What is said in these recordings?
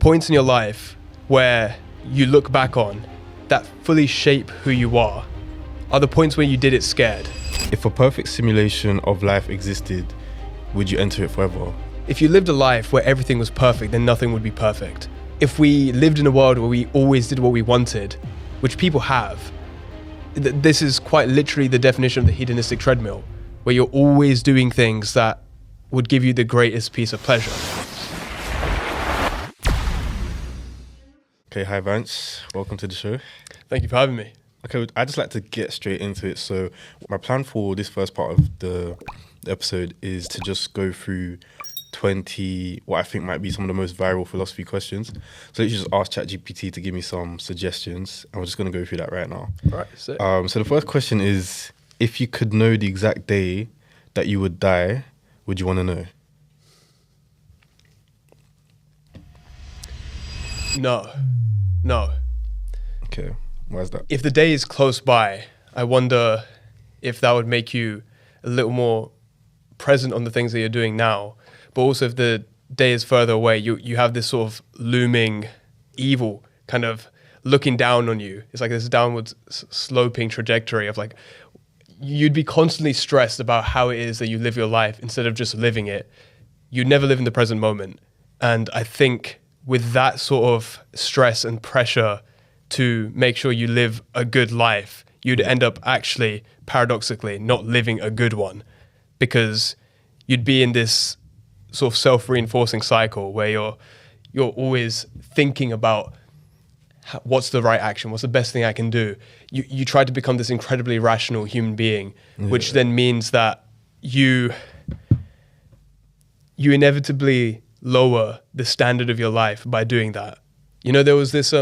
points in your life where you look back on that fully shape who you are the points where you did it scared. If a perfect simulation of life existed, would you enter it forever? If you lived a life where everything was perfect, then nothing would be perfect. If we lived in a world where we always did what we wanted, which people have, this is quite literally the definition of the hedonistic treadmill, where you're always doing things that would give you the greatest piece of pleasure. Okay, hi Vance, welcome to the show. Thank you for having me. Okay, I'd just like to get straight into it. So my plan for this first part of the episode is to just go through 20, what I think might be some of the most viral philosophy questions. So you just ask ChatGPT to give me some suggestions, and we're just going to go through that right now. Right, sick. So the first question is, if you could know the exact day that you would die, would you want to know? No. Okay, why is that? If the day is close by, I wonder if that would make you a little more present on the things that you're doing now. But also if the day is further away, you have this sort of looming evil kind of looking down on you. It's like this downward sloping trajectory of like, you'd be constantly stressed about how it is that you live your life instead of just living it. You never live in the present moment. And I think with that sort of stress and pressure to make sure you live a good life, you'd end up actually, paradoxically, not living a good one, because you'd be in this sort of self-reinforcing cycle where you're always thinking about what's the right action, what's the best thing I can do. You try to become this incredibly rational human being, which then means that you inevitably lower the standard of your life by doing that. You know, there was this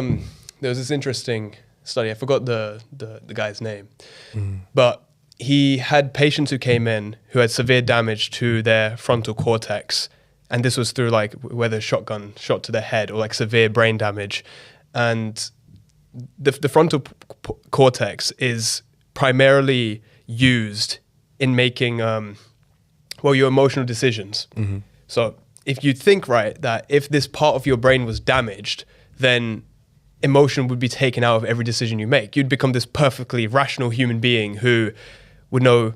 interesting study. I forgot the guy's name, but he had patients who came in who had severe damage to their frontal cortex, and this was through like whether a shotgun shot to their head or like severe brain damage. And the frontal cortex is primarily used in making your emotional decisions. So if you think right that if this part of your brain was damaged, then emotion would be taken out of every decision you make. You'd become this perfectly rational human being who would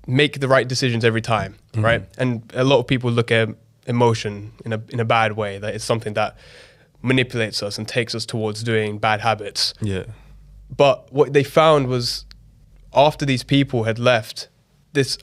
make the right decisions every time, right? And a lot of people look at emotion in a bad way, that it's something that manipulates us and takes us towards doing bad habits. Yeah. But what they found was after these people had left,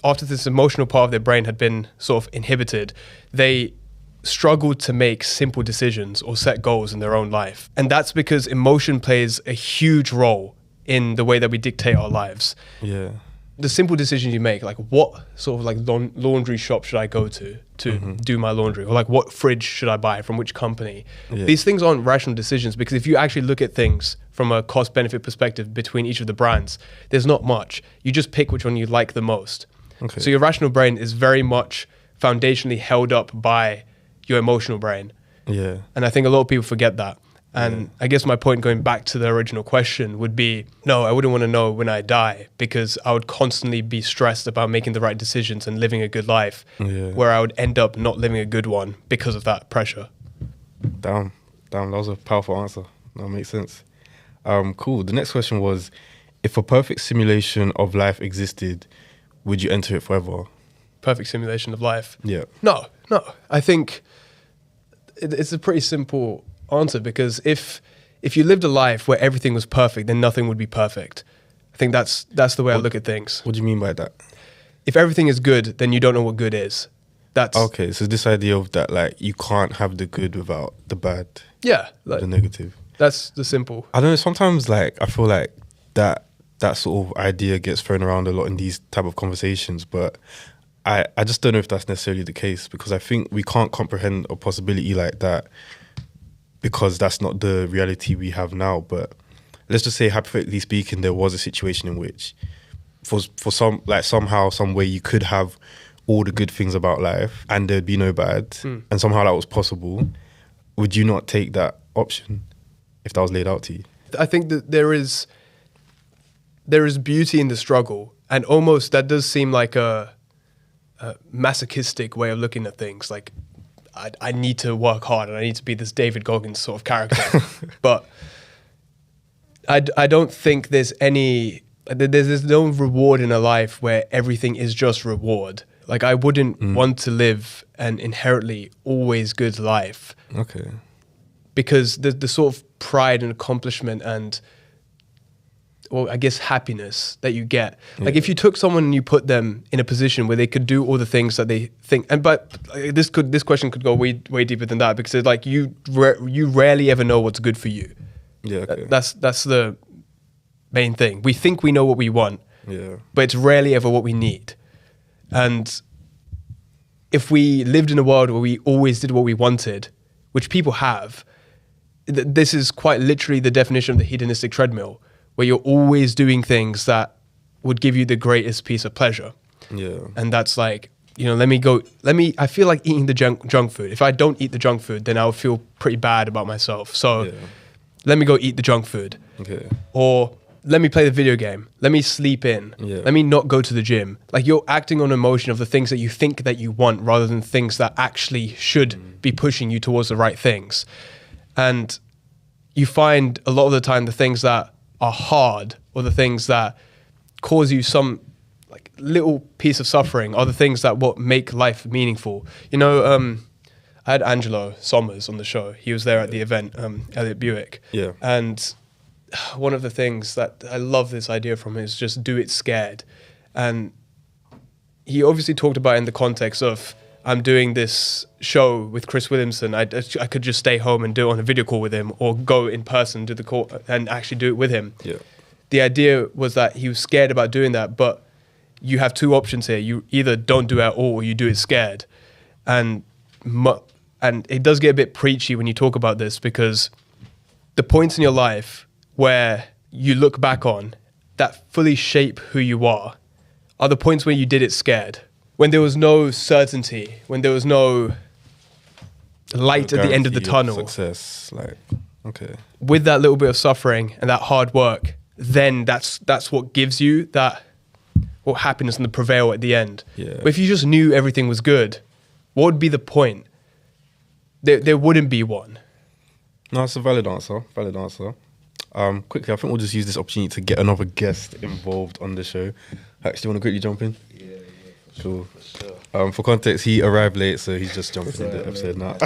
after this emotional part of their brain had been sort of inhibited, they struggled to make simple decisions or set goals in their own life. And that's because emotion plays a huge role in the way that we dictate our lives. Yeah. The simple decisions you make, like what sort of like laundry shop should I go to do my laundry, or like what fridge should I buy from which company? Yeah. These things aren't rational decisions, because if you actually look at things from a cost benefit perspective between each of the brands, there's not much. You just pick which one you like the most. Okay. So your rational brain is very much foundationally held up by your emotional brain. Yeah. And I think a lot of people forget that. And I guess my point, going back to the original question, would be, no, I wouldn't want to know when I die, because I would constantly be stressed about making the right decisions and living a good life, where I would end up not living a good one because of that pressure. Damn, that was a powerful answer. That makes sense. Cool. The next question was, if a perfect simulation of life existed, would you enter it forever? Perfect simulation of life? Yeah. No. I think it's a pretty simple answer, because if you lived a life where everything was perfect, then nothing would be perfect. I think that's the way I look at things. What do you mean by that? If everything is good, then you don't know what good is. That's okay. So this idea of that, like, you can't have the good without the bad. Yeah, the negative. That's the simple. I don't know. Sometimes, like, I feel like that sort of idea gets thrown around a lot in these type of conversations, but I just don't know if that's necessarily the case, because I think we can't comprehend a possibility like that, because that's not the reality we have now. But let's just say, hypothetically speaking, there was a situation in which for some, like, somehow, some way you could have all the good things about life and there'd be no bad, and somehow that was possible. Would you not take that option if that was laid out to you? I think that there is beauty in the struggle, and almost that does seem like a masochistic way of looking at things. Like, I need to work hard and I need to be this David Goggins sort of character. But I don't think there's no reward in a life where everything is just reward. Like I wouldn't want to live an inherently always good life. Okay. Because the sort of pride and accomplishment and, well, I guess happiness that you get. Like if you took someone and you put them in a position where they could do all the things that they think, but this question could go way deeper than that, because it's like you rarely ever know what's good for you. Yeah. Okay. That's the main thing. We think we know what we want, but it's rarely ever what we need. And if we lived in a world where we always did what we wanted, which people have, this is quite literally the definition of the hedonistic treadmill, where you're always doing things that would give you the greatest piece of pleasure. Yeah. And that's like, I feel like eating the junk food. If I don't eat the junk food, then I'll feel pretty bad about myself. So let me go eat the junk food. Okay. Or let me play the video game. Let me sleep in. Yeah. Let me not go to the gym. Like you're acting on emotion of the things that you think that you want rather than things that actually should be pushing you towards the right things. And you find a lot of the time the things that are hard or the things that cause you some like little piece of suffering are the things that what make life meaningful. I had Angelo Sommers on the show. He was there at the event, Elliot Buick. Yeah. And one of the things that I love this idea from is just do it scared. And he obviously talked about it in the context of, I'm doing this show with Chris Williamson. I could just stay home and do it on a video call with him, or go in person, do the call and actually do it with him. Yeah. The idea was that he was scared about doing that, but you have two options here. You either don't do it at all, or you do it scared. And it does get a bit preachy when you talk about this, because the points in your life where you look back on that fully shape who you are the points where you did it scared. When there was no certainty, when there was no light at the end of the tunnel. Success, okay. With that little bit of suffering and that hard work, then that's what gives you that happiness and the prevail at the end. Yeah. But if you just knew everything was good, what would be the point? There wouldn't be one. No, it's a valid answer. Quickly, I think we'll just use this opportunity to get another guest involved on the show. Hax, do you want to quickly jump in? Yeah, cool. For sure. For context, he arrived late, so he's just jumping in the episode now.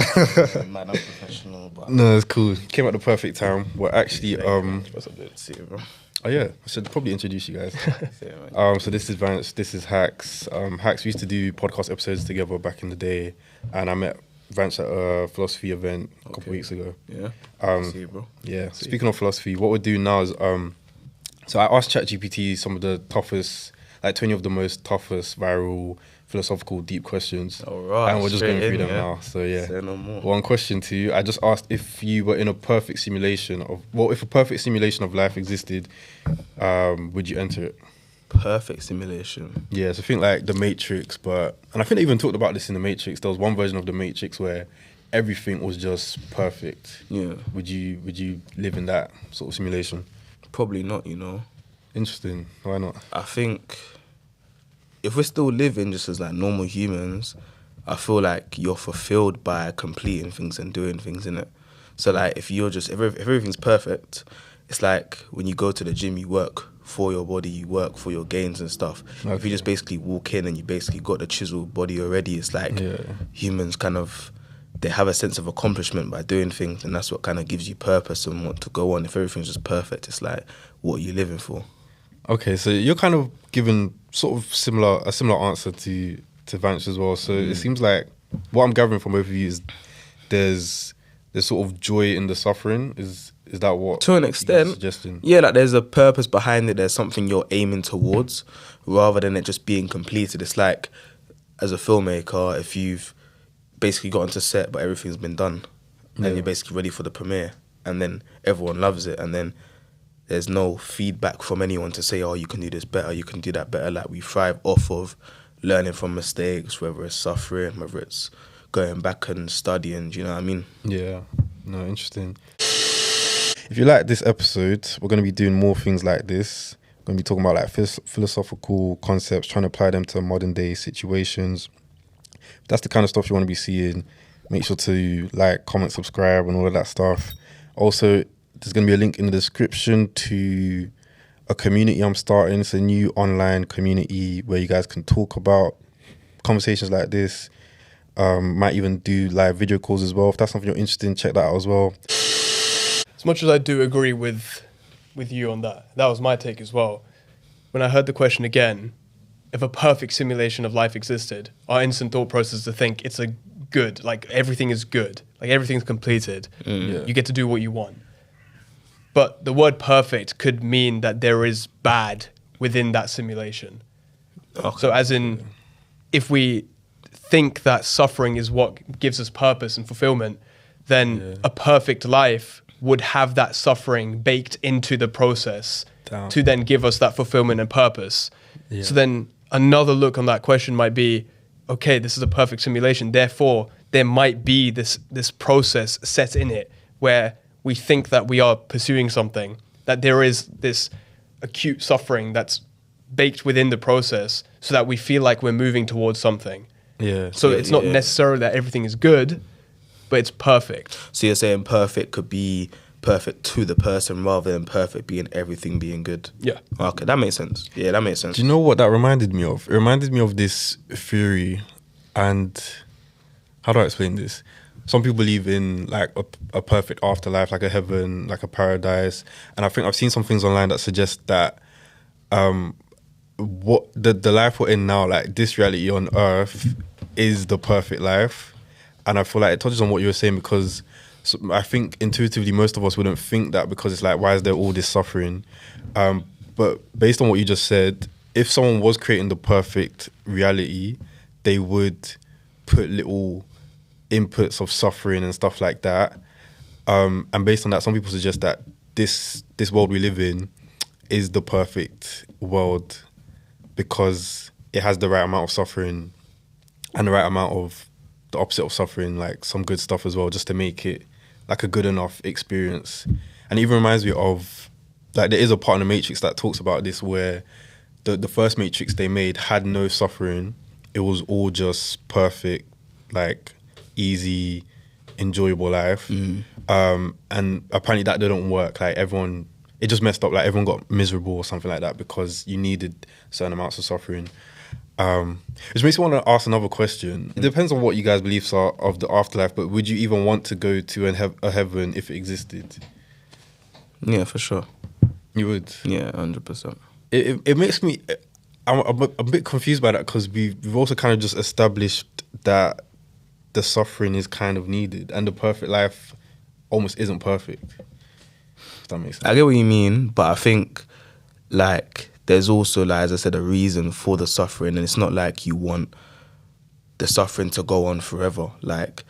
Man, I'm professional, but no, it's cool. Came at the perfect time. We're actually what's up, dude? See you, bro. Oh yeah, I should probably introduce you guys. Yeah, so this is Vance, this is Hax. Hax, we used to do podcast episodes together back in the day, and I met Vance at a philosophy event a couple of weeks ago. Yeah. See you, bro. Yeah. Speaking of philosophy, what we're doing now is so I asked ChatGPT some of the toughest, like 20 of the most toughest viral philosophical deep questions. All right. And we're just going through them now. So yeah. Say no more. One question to you. I just asked if you were in a perfect simulation of, if a perfect simulation of life existed, would you enter it? Perfect simulation. Yeah, so I think like The Matrix, and I think they even talked about this in The Matrix. There was one version of The Matrix where everything was just perfect. Yeah. Would you live in that sort of simulation? Probably not, Interesting. Why not? I think if we're still living just as like normal humans, I feel like you're fulfilled by completing things and doing things, innit? So like if everything's perfect, it's like when you go to the gym, you work for your body, you work for your gains and stuff. Okay. If you just basically walk in and you basically got the chiseled body already, it's like humans kind of, they have a sense of accomplishment by doing things, and that's what kind of gives you purpose and want to go on. If everything's just perfect, it's like, what are you living for? Okay, so you're kind of giving sort of a similar answer to Vance as well. So it seems like what I'm gathering from both of you is there's sort of joy in the suffering. Is that what? To an extent, suggesting? Yeah, like there's a purpose behind it. There's something you're aiming towards, rather than it just being completed. It's like, as a filmmaker, if you've basically got onto set but everything's been done, and you're basically ready for the premiere, and then everyone loves it, and then there's no feedback from anyone to say, oh, you can do this better, you can do that better. Like, we thrive off of learning from mistakes, whether it's suffering, whether it's going back and studying, do you know what I mean? Yeah, no, interesting. If you like this episode, we're going to be doing more things like this. We're going to be talking about like philosophical concepts, trying to apply them to modern day situations. If that's the kind of stuff you want to be seeing, Make sure to like, comment, subscribe, and all of that stuff. Also, there's going to be a link in the description to a community I'm starting. It's a new online community where you guys can talk about conversations like this. Might even do live video calls as well. If that's something you're interested in, check that out as well. As much as I do agree with you on that was my take as well. When I heard the question again, if a perfect simulation of life existed, our instant thought process is to think it's a good, like everything is good, like everything's completed. You get to do what you want. But the word perfect could mean that there is bad within that simulation. Okay. So as in, if we think that suffering is what gives us purpose and fulfillment, then a perfect life would have that suffering baked into the process to then give us that fulfillment and purpose. So then another look on that question might be, okay, this is a perfect simulation. Therefore, there might be this process set in it where we think that we are pursuing something, that there is this acute suffering that's baked within the process so that we feel like we're moving towards something. So it's not necessarily that everything is good, but it's perfect. So you're saying perfect could be perfect to the person rather than perfect being everything being good. Yeah. Okay, that makes sense. Yeah, that makes sense. Do you know what that reminded me of? It reminded me of this theory, and how do I explain this? Some people believe in like a perfect afterlife, like a heaven, like a paradise. And I think I've seen some things online that suggest that what the life we're in now, like this reality on earth, is the perfect life. And I feel like it touches on what you were saying, because I think intuitively most of us wouldn't think that, because it's like, why is there all this suffering? But based on what you just said, if someone was creating the perfect reality, they would put little inputs of suffering and stuff like that. And based on that, some people suggest that this world we live in is the perfect world because it has the right amount of suffering and the right amount of the opposite of suffering, like some good stuff as well, just to make it like a good enough experience. And it even reminds me of, like, there is a part in the Matrix that talks about this, where the first Matrix they made had no suffering. It was all just perfect, like easy, enjoyable life. And apparently that didn't work. Like everyone, it just messed up. Like everyone got miserable or something like that because you needed certain amounts of suffering. Which makes me want to ask another question. It depends on what you guys' beliefs are of the afterlife, but would you even want to go to a heaven if it existed? Yeah, for sure. You would? Yeah, 100%. It makes me... I'm a bit confused by that, because we've also kind of just established that the suffering is kind of needed and the perfect life almost isn't perfect. If that makes sense. I get what you mean, but I think, like, there's also, like, as I said, a reason for the suffering, and it's not like you want the suffering to go on forever. Like,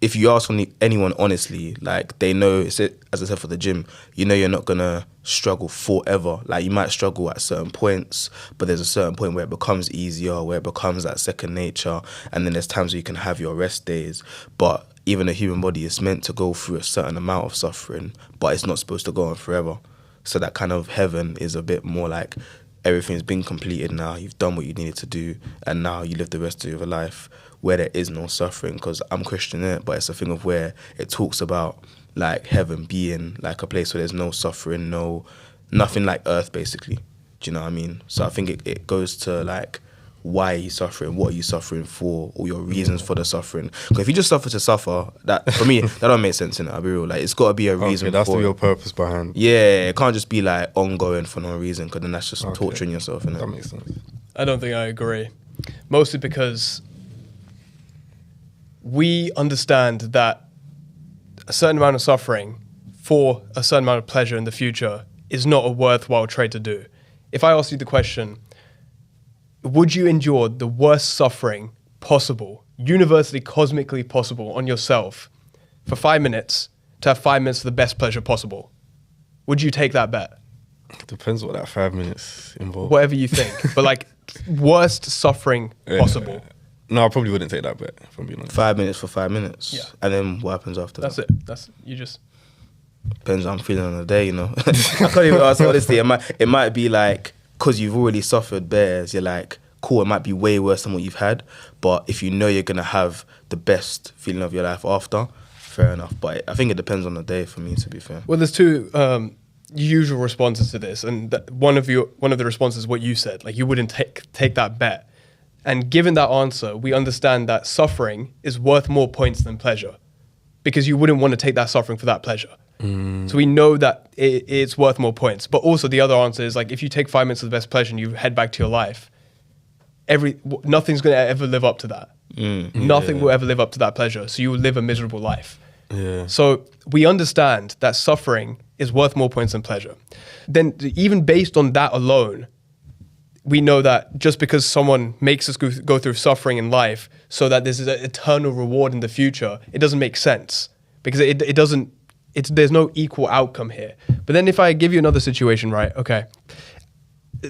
if you ask anyone honestly, like, they know, as I said, for the gym, you know you're not going to struggle forever. Like, you might struggle at certain points, but there's a certain point where it becomes easier, where it becomes that second nature, and then there's times where you can have your rest days. But even the human body is meant to go through a certain amount of suffering, but it's not supposed to go on forever. So that kind of heaven is a bit more like everything's been completed now, you've done what you needed to do, and now you live the rest of your life where there is no suffering. Because I'm Christian in it, but it's a thing of where it talks about like heaven being like a place where there's no suffering, nothing like earth basically. Do you know what I mean? So I think it goes to like, why are you suffering? What are you suffering for? Or your reasons for the suffering? Because if you just suffer to suffer, that for me that don't make sense, innit? I'll be real. Like, it's got to be a reason. Okay, that's for the real purpose behind. Yeah, it can't just be like ongoing for no reason, because then that's just torturing yourself, innit? That makes sense. I don't think I agree. Mostly because we understand that a certain amount of suffering for a certain amount of pleasure in the future is not a worthwhile trade to do. If I ask you the question, would you endure the worst suffering possible, universally, cosmically possible on yourself for 5 minutes to have 5 minutes of the best pleasure possible? Would you take that bet? Depends what that 5 minutes involves. Whatever you think. But like, worst suffering possible. No, I probably wouldn't take that bet, if I'm being honest. 5 minutes for 5 minutes. Yeah. And then what happens after That's that? it. You just... Depends how I'm feeling on the day, you know. I can't even ask, honestly. It might be like, because you've already suffered bears, you're like, cool, it might be way worse than what you've had, but if you know you're gonna have the best feeling of your life after, fair enough. But I think it depends on the day for me, to be fair. Well, there's two usual responses to this, and one of the responses is what you said, like you wouldn't take that bet. And given that answer, we understand that suffering is worth more points than pleasure, because you wouldn't want to take that suffering for that pleasure. So we know that it's worth more points. But also the other answer is, like, if you take 5 minutes of the best pleasure and you head back to your life, nothing's going to ever live up to that. Nothing will ever live up to that pleasure. So you will live a miserable life. Yeah. So we understand that suffering is worth more points than pleasure. Then even based on that alone, we know that just because someone makes us go through suffering in life so that there's an eternal reward in the future, it doesn't make sense, because it doesn't. There's no equal outcome here. But then if I give you another situation, right? Okay.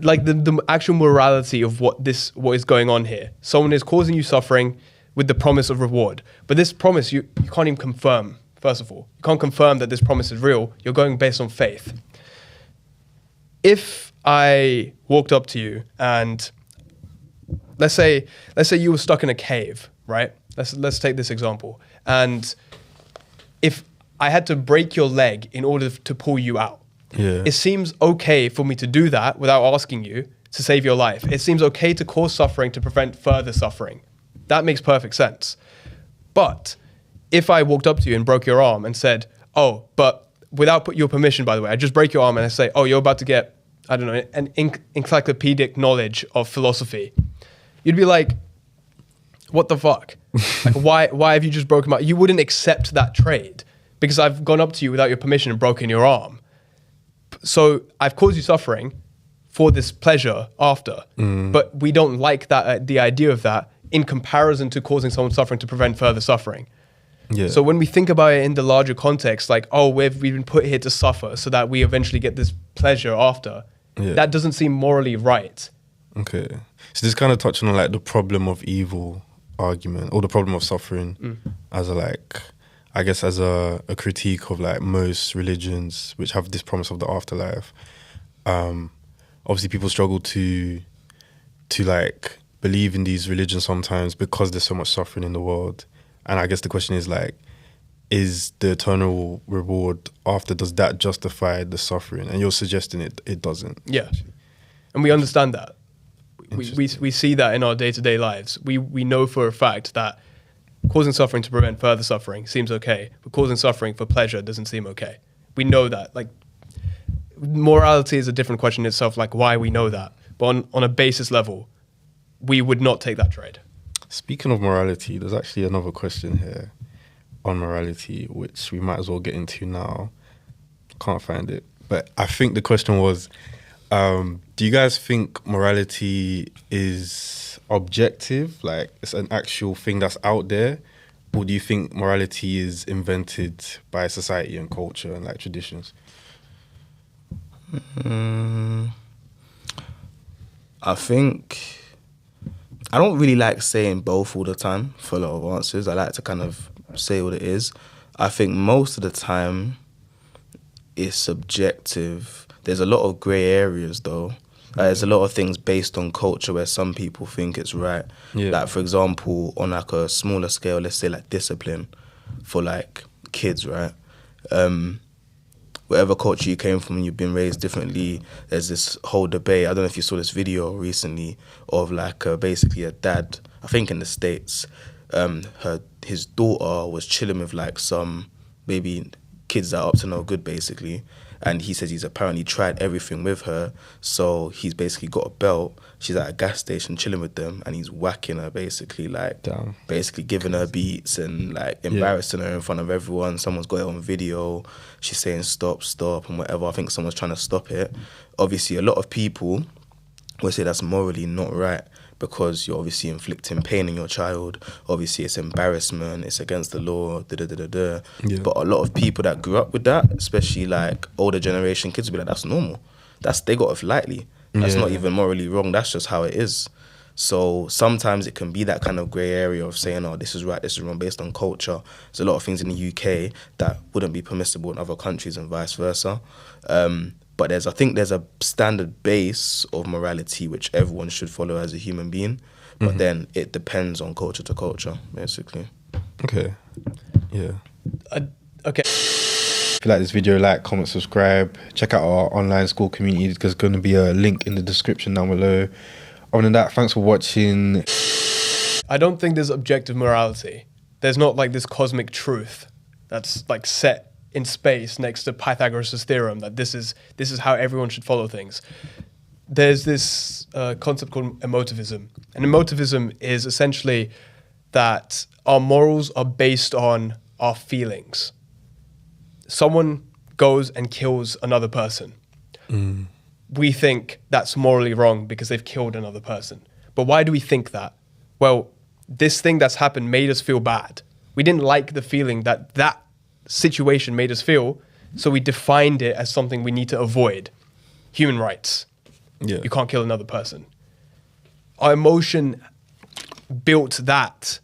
Like the actual morality of what is going on here. Someone is causing you suffering with the promise of reward. But this promise, you can't even confirm, first of all. You can't confirm that this promise is real. You're going based on faith. If I walked up to you and let's say you were stuck in a cave, right? Let's take this example. And if I had to break your leg in order to pull you out, it seems okay for me to do that without asking you to save your life. It seems okay to cause suffering to prevent further suffering. That makes perfect sense. But if I walked up to you and broke your arm and said, oh, but without your permission, by the way, I just break your arm and I say, oh, you're about to get, I don't know, an encyclopedic knowledge of philosophy, you'd be like, what the fuck? Like, why have you just broken my... You wouldn't accept that trade because I've gone up to you without your permission and broken your arm. So I've caused you suffering for this pleasure after, but we don't like that the idea of that in comparison to causing someone suffering to prevent further suffering. Yeah. So when we think about it in the larger context, like, oh, we've been put here to suffer so that we eventually get this pleasure after, that doesn't seem morally right. Okay. So this kind of touching on like the problem of evil argument, or the problem of suffering as a, like, I guess as a critique of like most religions which have this promise of the afterlife. Obviously people struggle to like believe in these religions sometimes because there's so much suffering in the world. And I guess the question is like, is the eternal reward after, does that justify the suffering? And you're suggesting it doesn't. Yeah. And we understand that. We see that in our day-to-day lives. We know for a fact that causing suffering to prevent further suffering seems okay, but causing suffering for pleasure doesn't seem okay. We know that. Like, morality is a different question in itself, like why we know that. But on a basis level, we would not take that trade. Speaking of morality, there's actually another question here on morality, which we might as well get into now. Can't find it. But I think the question was, do you guys think morality is objective? Like, it's an actual thing that's out there? Or do you think morality is invented by society and culture and like traditions? I think... I don't really like saying both all the time for a lot of answers. I like to kind of say what it is. I think most of the time it's subjective. There's a lot of grey areas though. There's a lot of things based on culture where some people think it's right. Yeah. Like, for example, on like a smaller scale, let's say like discipline for like kids, right? Whatever culture you came from and you've been raised differently, there's this whole debate. I don't know if you saw this video recently of like basically a dad, I think in the States, his daughter was chilling with like some maybe kids that are up to no good basically. And he says he's apparently tried everything with her. So he's basically got a belt. She's at a gas station chilling with them and he's whacking her basically, like basically giving her beats and like embarrassing her in front of everyone. Someone's got it on video. She's saying stop, stop and whatever. I think someone's trying to stop it. Obviously, a lot of people will say that's morally not right because you're obviously inflicting pain on your child. Obviously, it's embarrassment. It's against the law. Yeah. But a lot of people that grew up with that, especially like older generation kids, will be like, that's normal. They got it lightly. That's not even morally wrong. That's just how it is. So sometimes it can be that kind of grey area of saying, oh, this is right, this is wrong, based on culture. There's a lot of things in the UK that wouldn't be permissible in other countries and vice versa. But I think there's a standard base of morality which everyone should follow as a human being. But then it depends on culture to culture, basically. Okay. Yeah. Okay. If you like this video, like, comment, subscribe. Check out our online Skool community. There's going to be a link in the description down below. Other than that, thanks for watching. I don't think there's objective morality. There's not like this cosmic truth that's like set in space next to Pythagoras' theorem that this is how everyone should follow things. There's this concept called emotivism. And emotivism is essentially that our morals are based on our feelings. Someone goes and kills another person. We think that's morally wrong because they've killed another person. But why do we think that? Well, this thing that's happened made us feel bad. We didn't like the feeling that situation made us feel, so we defined it as something we need to avoid. Human rights. Yeah. You can't kill another person. Our emotion built that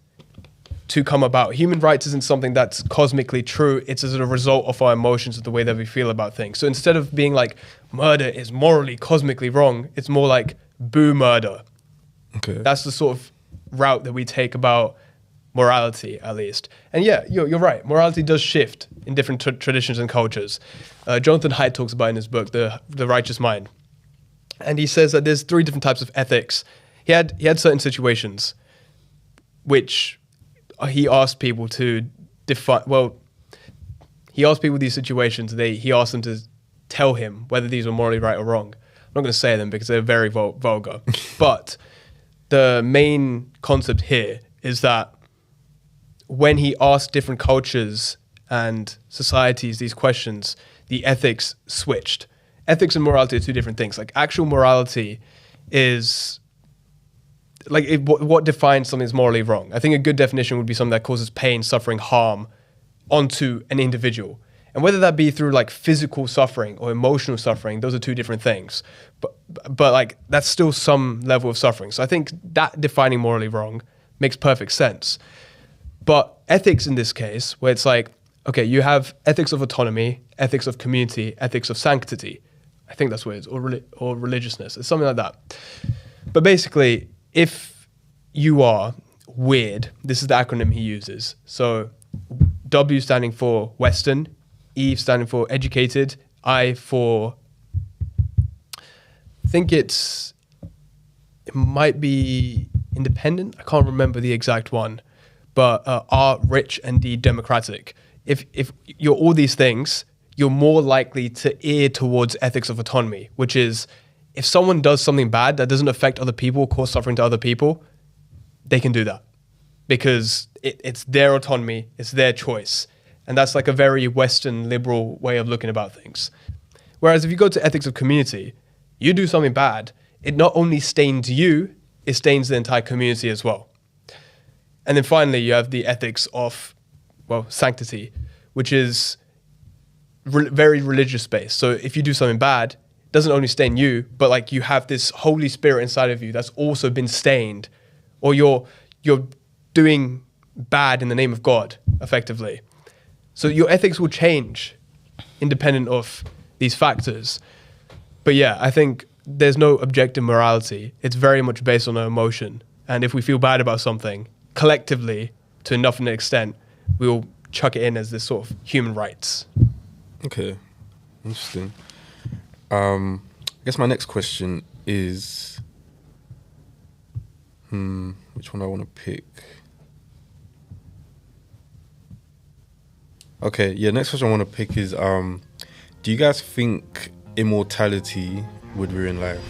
to come about. Human rights isn't something that's cosmically true. It's as a result of our emotions, of the way that we feel about things. So instead of being like, murder is morally, cosmically wrong, it's more like, boo murder. Okay. That's the sort of route that we take about morality, at least. And yeah, you're right. Morality does shift in different traditions and cultures. Jonathan Haidt talks about in his book, The Righteous Mind. And he says that there's 3 different types of ethics. He had certain situations which he asked people to define. Well, he asked people these situations. He asked them to tell him whether these were morally right or wrong. I'm not going to say them because they're very vulgar. But the main concept here is that when he asked different cultures and societies these questions, the ethics switched. Ethics and morality are 2 different things. Like, actual morality is like what defines something as morally wrong. I think a good definition would be something that causes pain, suffering, harm onto an individual. And whether that be through like physical suffering or emotional suffering, those are 2 different things. But like, that's still some level of suffering. So I think that defining morally wrong makes perfect sense. But ethics in this case, where it's like, okay, you have ethics of autonomy, ethics of community, ethics of sanctity. I think that's what it is, or religiousness. It's something like that. But basically, if you are weird, this is the acronym he uses. So W standing for Western, E standing for educated, I for, I think it might be independent. I can't remember the exact one, but R, rich, and D, democratic. If you're all these things, you're more likely to err towards ethics of autonomy, which is if someone does something bad that doesn't affect other people, cause suffering to other people, they can do that because it's their autonomy, it's their choice. And that's like a very Western liberal way of looking about things. Whereas if you go to ethics of community, you do something bad, it not only stains you, it stains the entire community as well. And then finally, you have the ethics of, well, sanctity, which is very religious based. So if you do something bad, it doesn't only stain you, but like you have this Holy Spirit inside of you that's also been stained, or you're doing bad in the name of God, effectively. So your ethics will change independent of these factors. But yeah, I think there's no objective morality. It's very much based on our emotion. And if we feel bad about something, collectively, to enough an extent, we'll chuck it in as this sort of human rights. Okay, interesting. I guess my next question is, which one do I want to pick? Okay, yeah, next question I want to pick is, do you guys think immortality would ruin life?